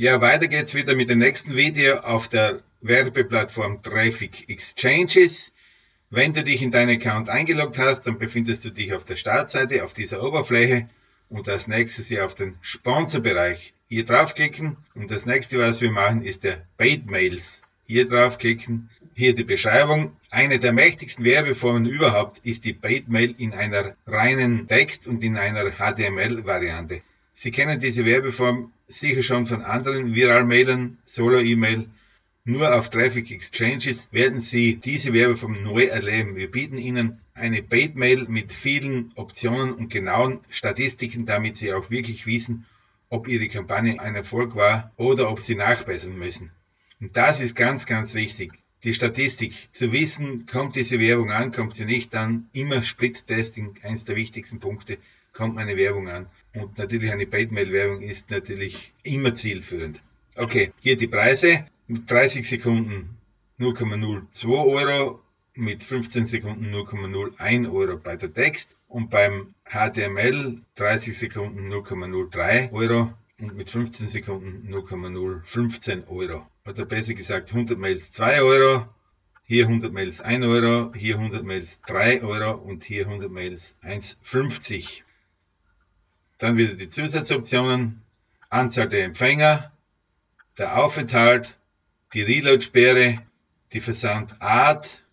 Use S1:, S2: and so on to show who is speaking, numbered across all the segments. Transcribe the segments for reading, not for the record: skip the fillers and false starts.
S1: Ja, weiter geht's wieder mit dem nächsten Video auf der Werbeplattform Traffic Exchanges. Wenn du dich in deinen Account eingeloggt hast, dann befindest du dich auf der Startseite, auf dieser Oberfläche und als nächstes hier auf den Sponsorbereich. Hier draufklicken und das nächste, was wir machen, ist der Paid Mails. Hier draufklicken, hier die Beschreibung. Eine der mächtigsten Werbeformen überhaupt ist die Paid Mail in einer reinen Text- und in einer HTML-Variante. Sie kennen diese Werbeform sicher schon von anderen Viral-Mailern, Solo-E-Mail. Nur auf Traffic Exchanges werden Sie diese Werbeform neu erleben. Wir bieten Ihnen eine Paid-Mail mit vielen Optionen und genauen Statistiken, damit Sie auch wirklich wissen, ob Ihre Kampagne ein Erfolg war oder ob Sie nachbessern müssen. Und das ist ganz, ganz wichtig. Die Statistik, zu wissen, kommt diese Werbung an, kommt sie nicht an. Immer Split-Testing, eines der wichtigsten Punkte, kommt meine Werbung an. Und natürlich eine Paid-Mail-Werbung ist natürlich immer zielführend. Okay, hier die Preise. Mit 30 Sekunden 0,02 Euro, mit 15 Sekunden 0,01 Euro bei der Text und beim HTML 30 Sekunden 0,03 Euro und mit 15 Sekunden 0,015 Euro. Oder besser gesagt 100 Mails 2 Euro, hier 100 Mails 1 Euro, hier 100 Mails 3 Euro und hier 100 Mails 1,50. Dann wieder die Zusatzoptionen, Anzahl der Empfänger, der Aufenthalt, die Reload-Sperre, die Versandart,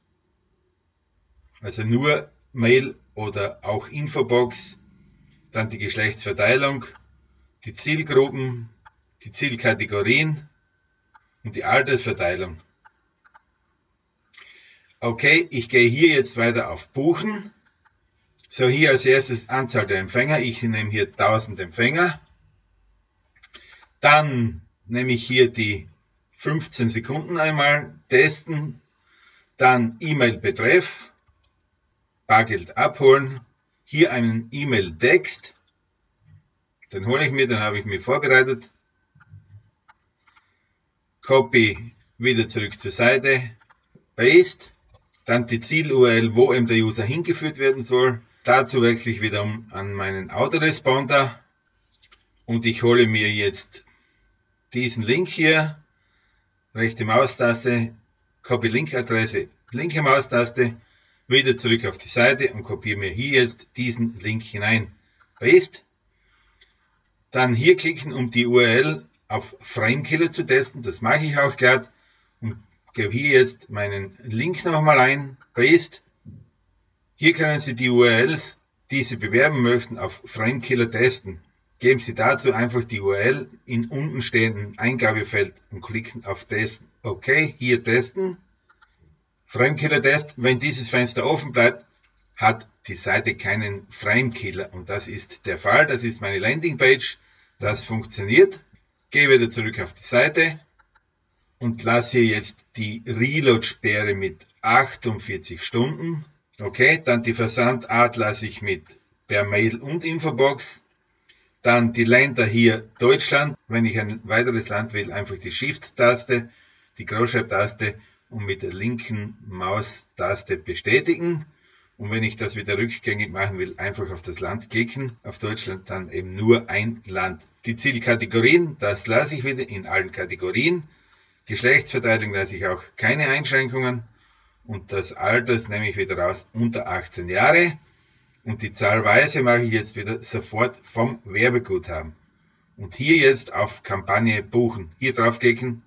S1: also nur Mail oder auch Infobox, dann die Geschlechtsverteilung, die Zielgruppen, die Zielkategorien und die Altersverteilung. Okay, ich gehe hier jetzt weiter auf Buchen. So, hier als erstes Anzahl der Empfänger. Ich nehme hier 1000 Empfänger. Dann nehme ich hier die 15 Sekunden einmal testen. Dann E-Mail-Betreff. Bargeld abholen. Hier einen E-Mail-Text. Den hole ich mir, den habe ich mir vorbereitet. Copy, wieder zurück zur Seite. Paste. Dann die Ziel-URL, wo eben der User hingeführt werden soll. Dazu wechsle ich wieder an meinen Autoresponder. Und ich hole mir jetzt diesen Link hier. Rechte Maustaste, Copy Link-Adresse, linke Maustaste. Wieder zurück auf die Seite und kopiere mir hier jetzt diesen Link hinein. Paste. Dann hier klicken, um die URL auf Framekiller zu testen. Das mache ich auch glatt. Und gebe hier jetzt meinen Link nochmal ein. Paste. Hier können Sie die URLs, die Sie bewerben möchten, auf Framekiller testen. Geben Sie dazu einfach die URL in unten stehenden Eingabefeld und klicken auf Testen. Okay, hier testen. Framekiller Test. Wenn dieses Fenster offen bleibt, hat die Seite keinen Framekiller. Und das ist der Fall. Das ist meine Landingpage. Das funktioniert. Gehe wieder zurück auf die Seite und lasse hier jetzt die Reload-Sperre mit 48 Stunden. Okay, dann die Versandart lasse ich mit per Mail und Infobox. Dann die Länder hier Deutschland. Wenn ich ein weiteres Land will, einfach die Shift-Taste, die Großschreibtaste und mit der linken Maustaste bestätigen. Und wenn ich das wieder rückgängig machen will, einfach auf das Land klicken. Auf Deutschland dann eben nur ein Land. Die Zielkategorien, das lasse ich wieder in allen Kategorien. Geschlechtsverteilung lasse ich auch keine Einschränkungen. Und das Alter nehme ich wieder raus, unter 18 Jahre. Und die Zahlweise mache ich jetzt wieder sofort vom Werbeguthaben. Und hier jetzt auf Kampagne buchen. Hier draufklicken.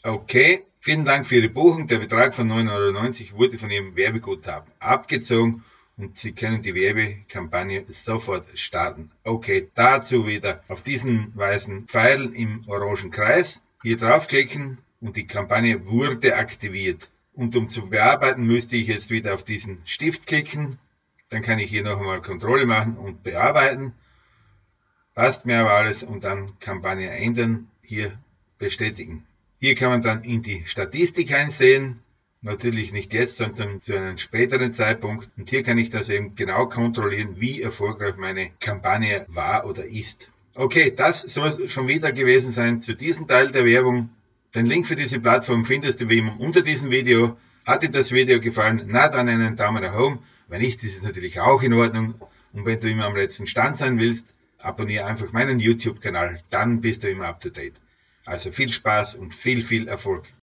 S1: Okay, vielen Dank für Ihre Buchung. Der Betrag von 9,90 € wurde von Ihrem Werbeguthaben abgezogen. Und Sie können die Werbekampagne sofort starten. Okay, dazu wieder auf diesen weißen Pfeil im orangen Kreis. Hier draufklicken und die Kampagne wurde aktiviert. Und um zu bearbeiten, müsste ich jetzt wieder auf diesen Stift klicken. Dann kann ich hier noch einmal Kontrolle machen und bearbeiten. Passt mir aber alles und dann Kampagne ändern, hier bestätigen. Hier kann man dann in die Statistik einsehen. Natürlich nicht jetzt, sondern zu einem späteren Zeitpunkt. Und hier kann ich das eben genau kontrollieren, wie erfolgreich meine Kampagne war oder ist. Okay, das soll es schon wieder gewesen sein zu diesem Teil der Werbung. Den Link für diese Plattform findest du wie immer unter diesem Video. Hat dir das Video gefallen? Na, dann einen Daumen nach oben. Wenn nicht, ist es natürlich auch in Ordnung. Und wenn du immer am letzten Stand sein willst, abonniere einfach meinen YouTube-Kanal. Dann bist du immer up to date. Also viel Spaß und viel Erfolg.